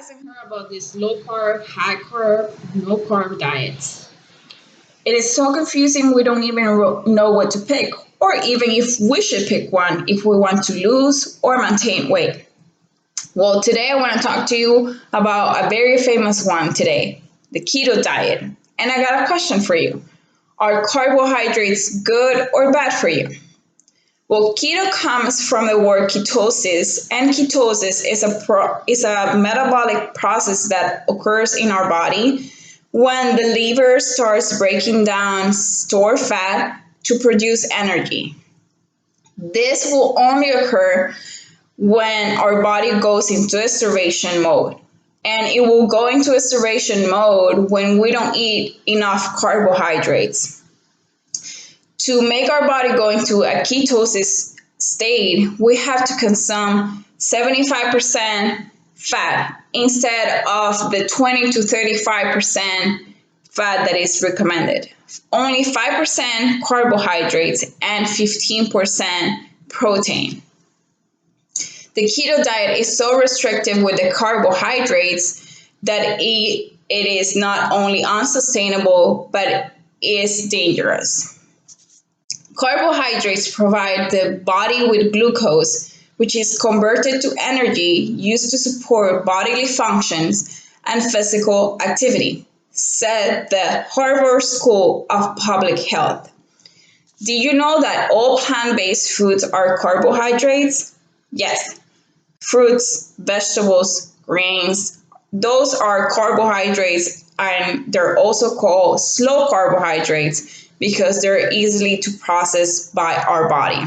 hasn't heard about this low carb, high carb, no carb diets? It is so confusing we don't even know what to pick, or even if we should pick one if we want to lose or maintain weight. Well, today I want to talk to you about a very famous one today, the keto diet. And I got a question for you. Are carbohydrates good or bad for you? Well, keto comes from the word ketosis, and ketosis is a metabolic process that occurs in our body when the liver starts breaking down stored fat to produce energy. This will only occur when our body goes into starvation mode. And it will go into starvation mode when we don't eat enough carbohydrates. To make our body go into a ketosis state, we have to consume 75% fat instead of the 20 to 35% fat that is recommended. Only 5% carbohydrates and 15% protein. The keto diet is so restrictive with the carbohydrates that it is not only unsustainable but is dangerous. Carbohydrates provide the body with glucose, which is converted to energy used to support bodily functions and physical activity, said the Harvard School of Public Health. Did you know that all plant-based foods are carbohydrates? Yes. Fruits, vegetables, grains, those are carbohydrates, and they're also called slow carbohydrates because they're easily to process by our body.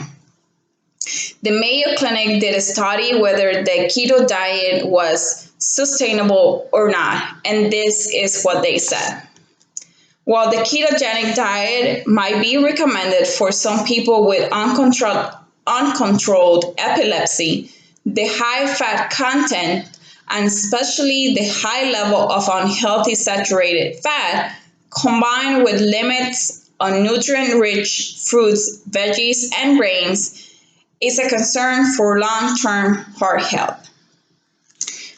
The Mayo Clinic did a study whether the keto diet was sustainable or not, and this is what they said. While the ketogenic diet might be recommended for some people with uncontrolled epilepsy, the high fat content and especially the high level of unhealthy saturated fat combined with limits on nutrient-rich fruits, veggies, and grains is a concern for long-term heart health.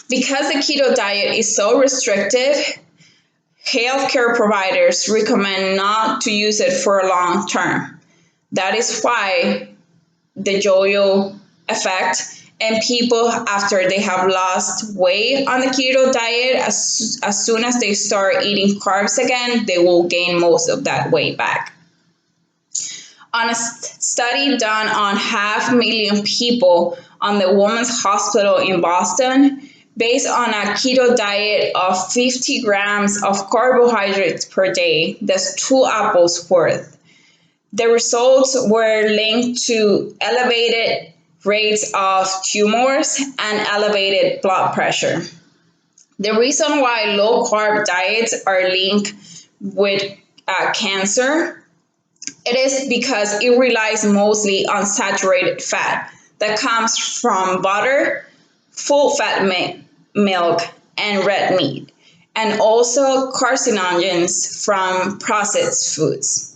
Because the keto diet is so restrictive, healthcare providers recommend not to use it for a long term. That is why the yo-yo effect and people after they have lost weight on the keto diet, as soon as they start eating carbs again, they will gain most of that weight back. On a study done on 500,000 people on the Women's Hospital in Boston, based on a keto diet of 50 grams of carbohydrates per day, that's 2 apples worth, the results were linked to elevated rates of tumors and elevated blood pressure. The reason why low carb diets are linked with cancer, it is because it relies mostly on saturated fat that comes from butter, full fat milk, and red meat, and also carcinogens from processed foods.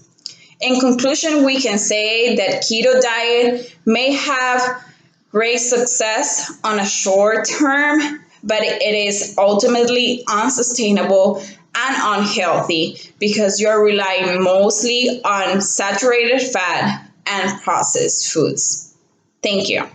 In conclusion, we can say that keto diet may have great success on a short term, but it is ultimately unsustainable and unhealthy because you're relying mostly on saturated fat and processed foods. Thank you.